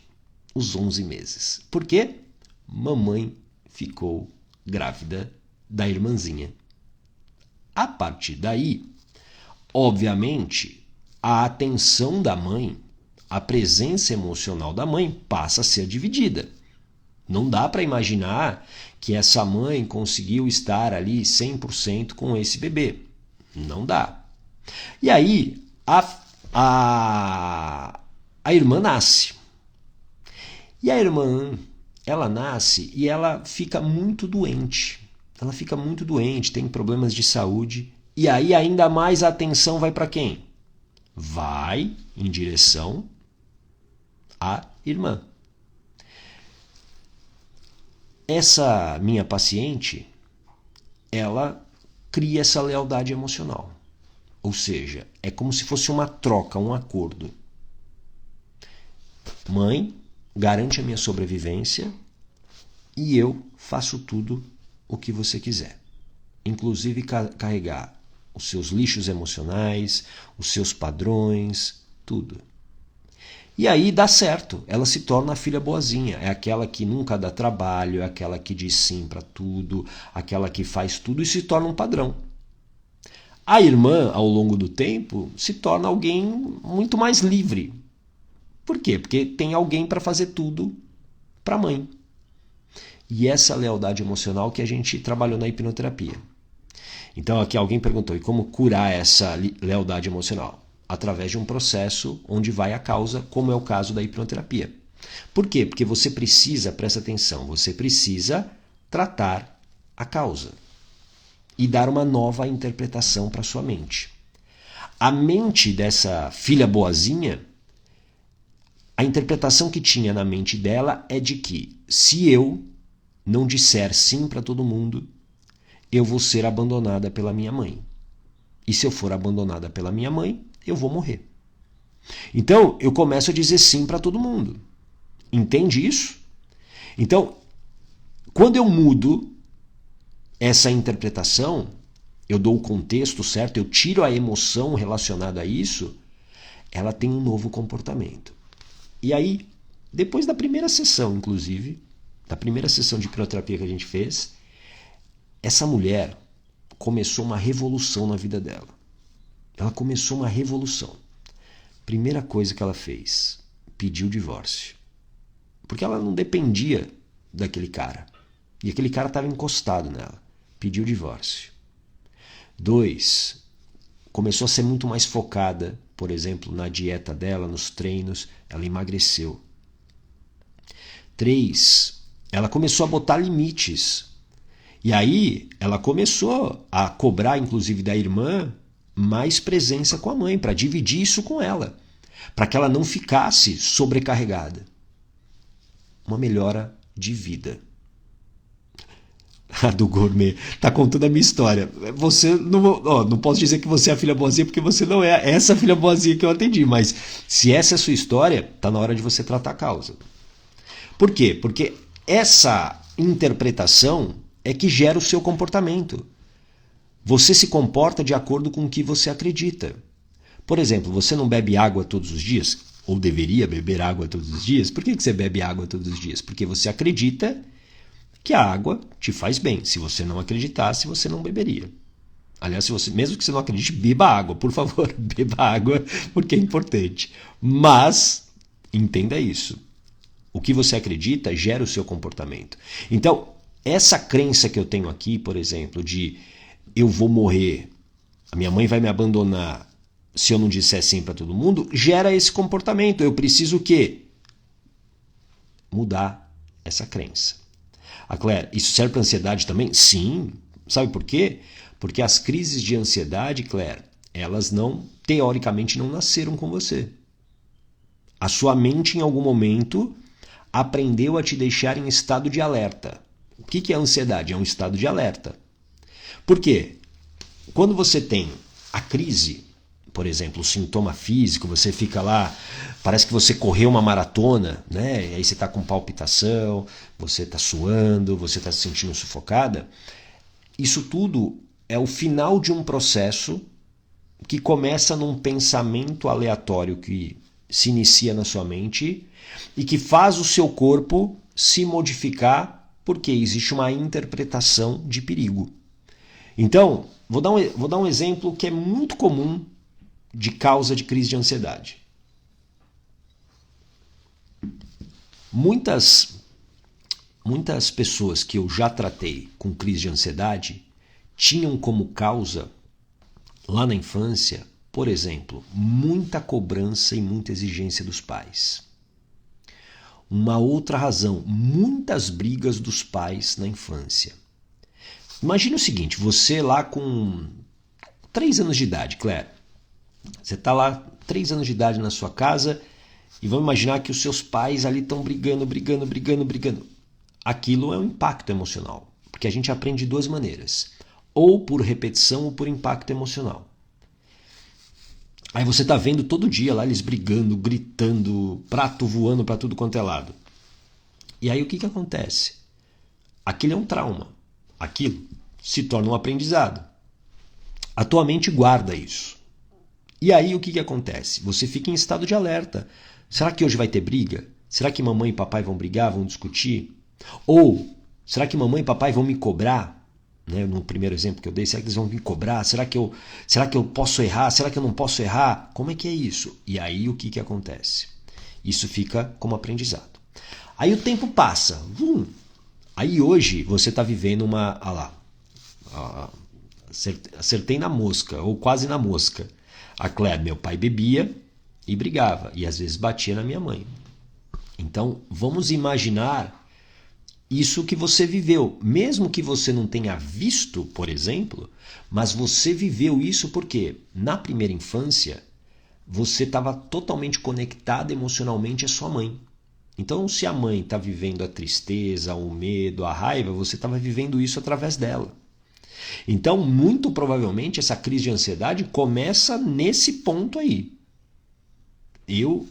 Os 11 meses. Por quê? Mamãe ficou grávida da irmãzinha. A partir daí, obviamente, a atenção da mãe, a presença emocional da mãe passa a ser dividida. Não dá para imaginar que essa mãe conseguiu estar ali 100% com esse bebê. Não dá. E aí, a irmã nasce. E a irmã, ela nasce e ela fica muito doente. Ela fica muito doente, tem problemas de saúde. E aí, ainda mais a atenção vai para quem? Vai em direção à irmã. Essa minha paciente, ela cria essa lealdade emocional. Ou seja, é como se fosse uma troca, um acordo. Mãe, garante a minha sobrevivência e eu faço tudo o que você quiser. Inclusive carregar os seus lixos emocionais, os seus padrões, tudo. E aí dá certo, ela se torna a filha boazinha. É aquela que nunca dá trabalho, é aquela que diz sim para tudo, aquela que faz tudo e se torna um padrão. A irmã, ao longo do tempo, se torna alguém muito mais livre. Por quê? Porque tem alguém para fazer tudo para a mãe. E essa lealdade emocional que a gente trabalhou na hipnoterapia. Então aqui alguém perguntou, e como curar essa lealdade emocional? Através de um processo onde vai a causa, como é o caso da hipnoterapia. Por quê? Porque você precisa, presta atenção, você precisa tratar a causa e dar uma nova interpretação para sua mente. A mente dessa filha boazinha, a interpretação que tinha na mente dela é de que se eu não disser sim para todo mundo, eu vou ser abandonada pela minha mãe. E se eu for abandonada pela minha mãe, eu vou morrer. Então, eu começo a dizer sim para todo mundo. Entende isso? Então, quando eu mudo essa interpretação, eu dou o contexto certo, eu tiro a emoção relacionada a isso, ela tem um novo comportamento. E aí, depois da primeira sessão, inclusive, da primeira sessão de hipnoterapia que a gente fez, essa mulher começou uma revolução na vida dela. Ela começou uma revolução. Primeira coisa que ela fez, pediu o divórcio. Porque ela não dependia daquele cara. E aquele cara estava encostado nela. Pediu o divórcio. 2, começou a ser muito mais focada, por exemplo, na dieta dela, nos treinos. Ela emagreceu. 3, ela começou a botar limites. E aí ela começou a cobrar, inclusive da irmã, mais presença com a mãe, para dividir isso com ela, para que ela não ficasse sobrecarregada. Uma melhora de vida. A do gourmet tá contando a minha história. Você não posso dizer que você é a filha boazinha, porque você não é essa filha boazinha que eu atendi, mas se essa é a sua história, tá na hora de você tratar a causa. Por quê? Porque essa interpretação é que gera o seu comportamento. Você se comporta de acordo com o que você acredita. Por exemplo, você não bebe água todos os dias? Ou deveria beber água todos os dias? Por que você bebe água todos os dias? Porque você acredita que a água te faz bem. Se você não acreditasse, você não beberia. Aliás, mesmo que você não acredite, beba água, por favor. Beba água, porque é importante. Mas, entenda isso. O que você acredita gera o seu comportamento. Então, essa crença que eu tenho aqui, por exemplo, de eu vou morrer, a minha mãe vai me abandonar se eu não disser sim para todo mundo, gera esse comportamento. Eu preciso o quê? Mudar essa crença. A Claire, isso serve para ansiedade também? Sim. Sabe por quê? Porque as crises de ansiedade, Claire, elas teoricamente não nasceram com você. A sua mente, em algum momento, aprendeu a te deixar em estado de alerta. O que é a ansiedade? É um estado de alerta. Por quê? Quando você tem a crise, por exemplo, o sintoma físico, você fica lá, parece que você correu uma maratona, né? E aí você está com palpitação, você está suando, você está se sentindo sufocada. Isso tudo é o final de um processo que começa num pensamento aleatório que se inicia na sua mente e que faz o seu corpo se modificar porque existe uma interpretação de perigo. Então, vou dar um exemplo que é muito comum de causa de crise de ansiedade. Muitas pessoas que eu já tratei com crise de ansiedade tinham como causa, lá na infância, por exemplo, muita cobrança e muita exigência dos pais. Uma outra razão, muitas brigas dos pais na infância. Imagine o seguinte, você lá com 3 anos de idade, Claire. Você está lá, 3 anos de idade na sua casa e vamos imaginar que os seus pais ali estão brigando. Aquilo é um impacto emocional, porque a gente aprende de 2 maneiras. Ou por repetição ou por impacto emocional. Aí você está vendo todo dia lá eles brigando, gritando, prato voando para tudo quanto é lado. E aí o que acontece? Aquilo é um trauma. Aquilo se torna um aprendizado. A tua mente guarda isso. E aí o que acontece? Você fica em estado de alerta. Será que hoje vai ter briga? Será que mamãe e papai vão brigar, vão discutir? Ou será que mamãe e papai vão me cobrar? Né, no primeiro exemplo que eu dei, será que eles vão me cobrar? Será que eu posso errar? Será que eu não posso errar? Como é que é isso? E aí o que acontece? Isso fica como aprendizado. Aí o tempo passa. Aí hoje você está vivendo uma... acertei na mosca, ou quase na mosca. A Claire, meu pai bebia e brigava. E às vezes batia na minha mãe. Então vamos imaginar isso que você viveu, mesmo que você não tenha visto, por exemplo, mas você viveu isso porque na primeira infância você estava totalmente conectado emocionalmente à sua mãe. Então, se a mãe está vivendo a tristeza, o medo, a raiva, você estava vivendo isso através dela. Então, muito provavelmente, essa crise de ansiedade começa nesse ponto aí.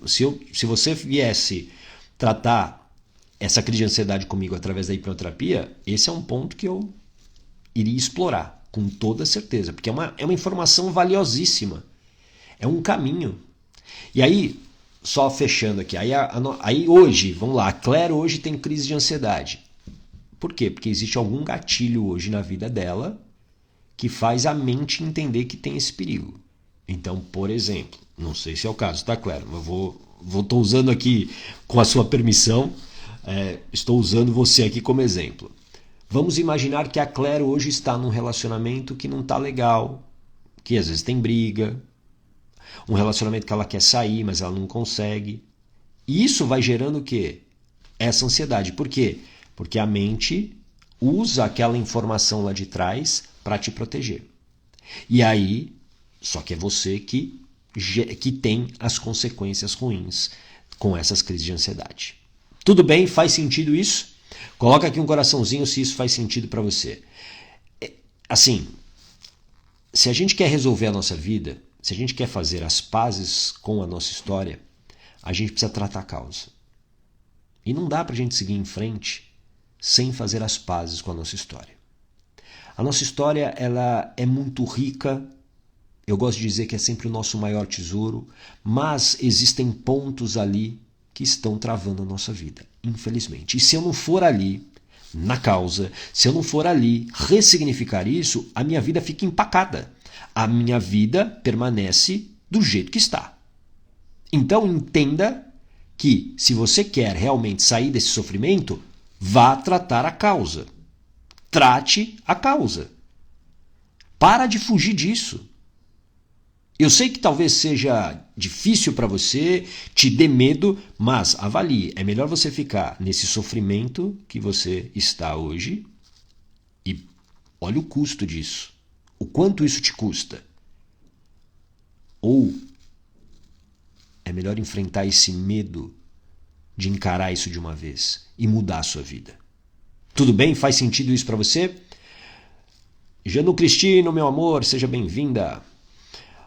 Se você viesse tratar essa crise de ansiedade comigo através da hipnoterapia, esse é um ponto que eu iria explorar, com toda certeza, porque é uma informação valiosíssima, é um caminho. E aí, só fechando aqui, aí hoje, vamos lá, a Claire hoje tem crise de ansiedade. Por quê? Porque existe algum gatilho hoje na vida dela que faz a mente entender que tem esse perigo. Então, por exemplo, não sei se é o caso, tá, Claire? Mas estou usando aqui, com a sua permissão, estou usando você aqui como exemplo. Vamos imaginar que a Claire hoje está num relacionamento que não está legal, que às vezes tem briga, um relacionamento que ela quer sair, mas ela não consegue. E isso vai gerando o quê? Essa ansiedade. Por quê? Porque a mente usa aquela informação lá de trás para te proteger. E aí, só que é você que tem as consequências ruins com essas crises de ansiedade. Tudo bem? Faz sentido isso? Coloca aqui um coraçãozinho se isso faz sentido para você. Assim, se a gente quer resolver a nossa vida, se a gente quer fazer as pazes com a nossa história, a gente precisa tratar a causa. E não dá para a gente seguir em frente sem fazer as pazes com a nossa história. A nossa história ela é muito rica, eu gosto de dizer que é sempre o nosso maior tesouro, mas existem pontos ali que estão travando a nossa vida, infelizmente. E se eu não for ali, na causa, se eu não for ali ressignificar isso, a minha vida fica empacada. A minha vida permanece do jeito que está. Então entenda que se você quer realmente sair desse sofrimento, vá tratar a causa. Trate a causa. Para de fugir disso. Eu sei que talvez seja difícil para você, te dê medo, mas avalie. É melhor você ficar nesse sofrimento que você está hoje e olha o custo disso. O quanto isso te custa. Ou é melhor enfrentar esse medo de encarar isso de uma vez e mudar a sua vida. Tudo bem? Faz sentido isso para você? Janu Cristino, meu amor, seja bem-vinda.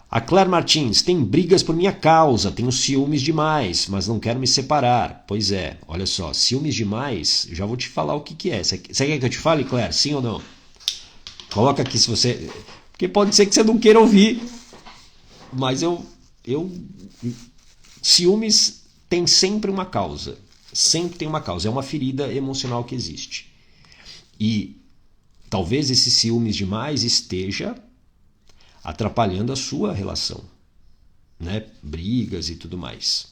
A Claire Martins, tem brigas por minha causa, tenho ciúmes demais, mas não quero me separar. Pois é, olha só, ciúmes demais, já vou te falar o que é. Você quer que eu te fale, Claire? Sim ou não? Coloca aqui se você... Porque pode ser que você não queira ouvir, mas ciúmes tem sempre uma causa. Sempre tem uma causa. É uma ferida emocional que existe. E talvez esse ciúmes demais esteja atrapalhando a sua relação, né? Brigas e tudo mais.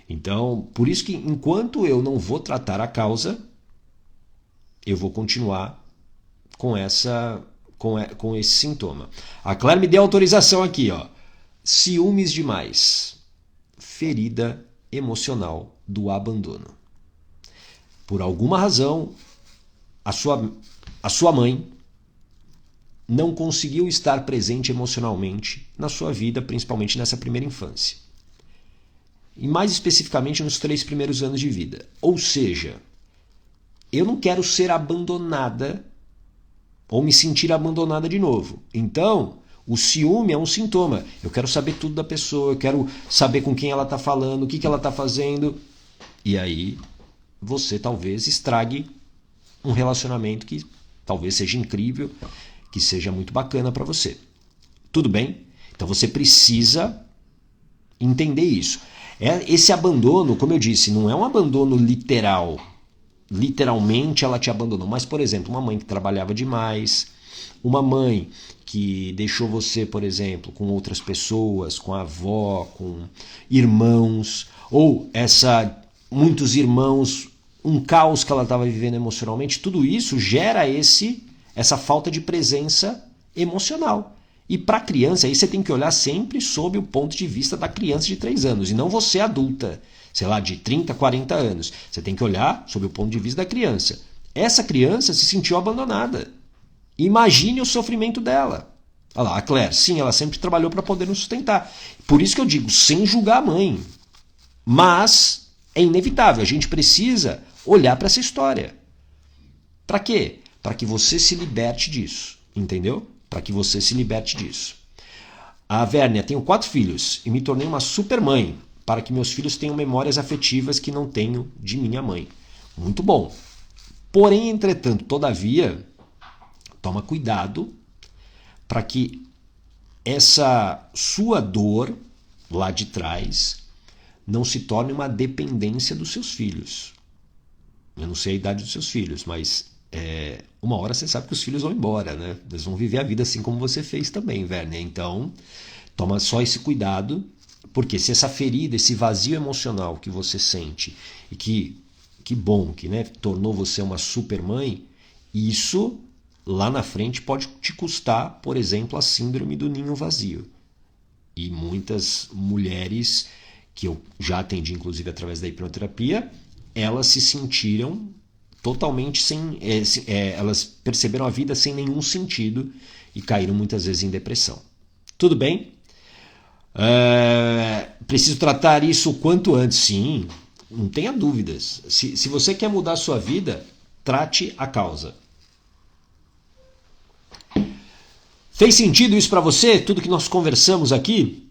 Então, por isso que enquanto eu não vou tratar a causa, eu vou continuar com esse sintoma. A Claire me deu autorização aqui, ó. Ciúmes demais. Ferida emocional do abandono. Por alguma razão, a sua mãe não conseguiu estar presente emocionalmente na sua vida, principalmente nessa primeira infância. E mais especificamente nos 3 primeiros anos de vida. Ou seja, eu não quero ser abandonada ou me sentir abandonada de novo. Então, o ciúme é um sintoma. Eu quero saber tudo da pessoa, eu quero saber com quem ela está falando, o que ela está fazendo. E aí, você talvez estrague um relacionamento que talvez seja incrível, que seja muito bacana para você. Tudo bem? Então você precisa entender isso. Esse abandono, como eu disse, não é um abandono literal. Literalmente ela te abandonou. Mas, por exemplo, uma mãe que trabalhava demais, uma mãe que deixou você, por exemplo, com outras pessoas, com a avó, com irmãos, ou muitos irmãos, um caos que ela estava vivendo emocionalmente, tudo isso gera essa falta de presença emocional. E para a criança, aí você tem que olhar sempre sob o ponto de vista da criança de 3 anos, e não você adulta, sei lá, de 30, 40 anos. Você tem que olhar sob o ponto de vista da criança. Essa criança se sentiu abandonada. Imagine o sofrimento dela. Olha lá, a Claire, sim, ela sempre trabalhou para poder nos sustentar. Por isso que eu digo, sem julgar a mãe. Mas é inevitável, a gente precisa olhar para essa história. Para quê? Para que você se liberte disso, entendeu? Para que você se liberte disso. A Vérnia, tenho 4 filhos e me tornei uma super mãe para que meus filhos tenham memórias afetivas que não tenho de minha mãe. Muito bom. Porém, entretanto, todavia, toma cuidado para que essa sua dor lá de trás não se torne uma dependência dos seus filhos. Eu não sei a idade dos seus filhos, mas uma hora você sabe que os filhos vão embora, né? Eles vão viver a vida assim como você fez também, Werner. Então, toma só esse cuidado, porque se essa ferida, esse vazio emocional que você sente, e que bom que, né, tornou você uma super mãe, isso lá na frente pode te custar, por exemplo, a síndrome do ninho vazio. E muitas mulheres que eu já atendi, inclusive através da hipnoterapia, elas se sentiram totalmente elas perceberam a vida sem nenhum sentido e caíram muitas vezes em depressão. Tudo bem? Preciso tratar isso o quanto antes, sim, não tenha dúvidas. Se você quer mudar a sua vida, trate a causa. Fez sentido isso para você? Tudo que nós conversamos aqui?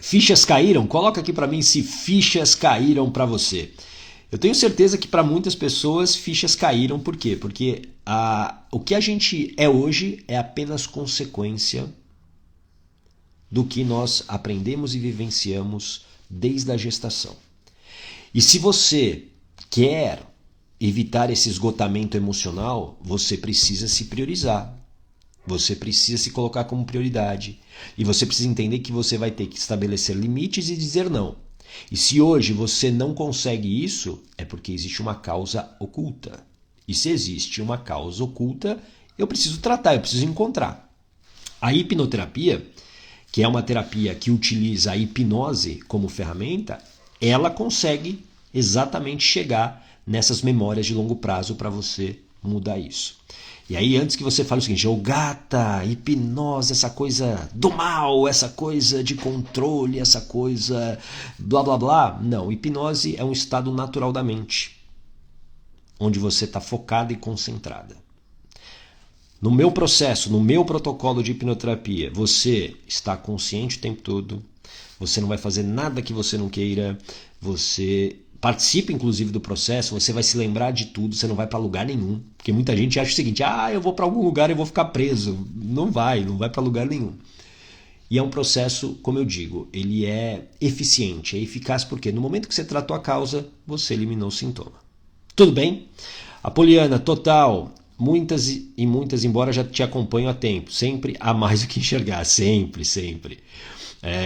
Fichas caíram? Coloca aqui para mim se fichas caíram para você. Eu tenho certeza que para muitas pessoas fichas caíram. Por quê? Porque o que a gente é hoje é apenas consequência do que nós aprendemos e vivenciamos desde a gestação. E se você quer evitar esse esgotamento emocional, você precisa se priorizar. Você precisa se colocar como prioridade. E você precisa entender que você vai ter que estabelecer limites e dizer não. E se hoje você não consegue isso, é porque existe uma causa oculta. E se existe uma causa oculta, eu preciso tratar, eu preciso encontrar. A hipnoterapia, que é uma terapia que utiliza a hipnose como ferramenta, ela consegue exatamente chegar nessas memórias de longo prazo para você mudar isso. E aí, antes que você fale o seguinte, gata, hipnose, essa coisa do mal, essa coisa de controle, essa coisa blá blá blá. Não, hipnose é um estado natural da mente, onde você está focada e concentrada. No meu processo, no meu protocolo de hipnoterapia, você está consciente o tempo todo, você não vai fazer nada que você não queira, você Participe, inclusive, do processo, você vai se lembrar de tudo, você não vai para lugar nenhum. Porque muita gente acha o seguinte, eu vou para algum lugar e vou ficar preso. Não vai para lugar nenhum. E é um processo, como eu digo, ele é eficiente, é eficaz porque no momento que você tratou a causa, você eliminou o sintoma. Tudo bem? Apoliana, total, muitas e muitas, embora já te acompanho há tempo, sempre há mais o que enxergar, sempre, sempre.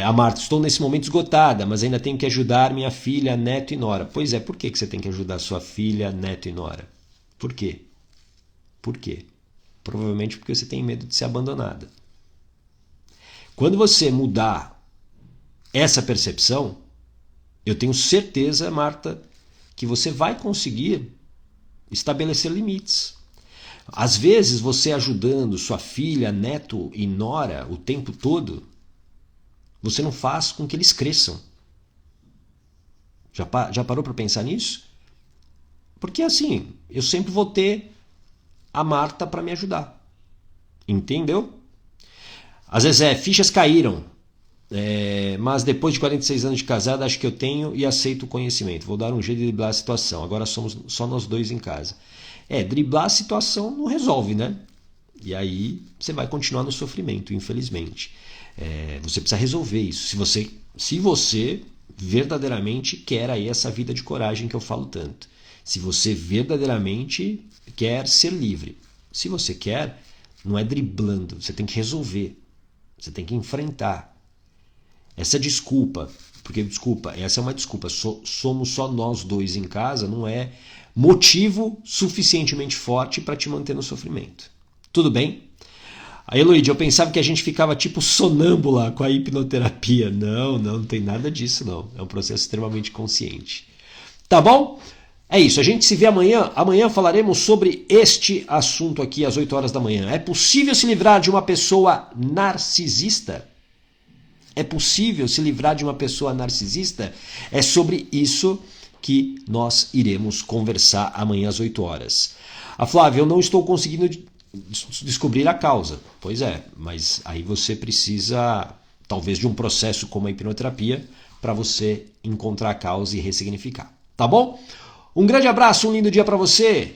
A Marta, estou nesse momento esgotada, mas ainda tenho que ajudar minha filha, neto e nora. Pois é, por que você tem que ajudar sua filha, neto e nora? Por quê? Por quê? Provavelmente porque você tem medo de ser abandonada. Quando você mudar essa percepção, eu tenho certeza, Marta, que você vai conseguir estabelecer limites. Às vezes, você ajudando sua filha, neto e nora o tempo todo, você não faz com que eles cresçam. Já parou para pensar nisso? Porque assim, eu sempre vou ter a Marta para me ajudar. Entendeu? Às vezes fichas caíram, mas depois de 46 anos de casada, acho que eu tenho e aceito o conhecimento. Vou dar um jeito de driblar a situação. Agora somos só nós dois em casa. Driblar a situação não resolve, né? E aí você vai continuar no sofrimento, infelizmente. Você precisa resolver isso. Se você verdadeiramente quer aí essa vida de coragem que eu falo tanto. Se você verdadeiramente quer ser livre. Se você quer, não é driblando, você tem que resolver. Você tem que enfrentar. Essa desculpa, porque essa é uma desculpa, somos só nós dois em casa, não é motivo suficientemente forte para te manter no sofrimento. Tudo bem? Aí, Luíde, eu pensava que a gente ficava tipo sonâmbula com a hipnoterapia. Não tem nada disso, não. É um processo extremamente consciente. Tá bom? É isso, a gente se vê amanhã. Amanhã falaremos sobre este assunto aqui às 8 horas da manhã. É possível se livrar de uma pessoa narcisista? É possível se livrar de uma pessoa narcisista? É sobre isso que nós iremos conversar amanhã às 8 horas. A Flávia, eu não estou conseguindo descobrir a causa. Pois é, mas aí você precisa talvez de um processo como a hipnoterapia para você encontrar a causa e ressignificar. Tá bom? Um grande abraço, um lindo dia para você.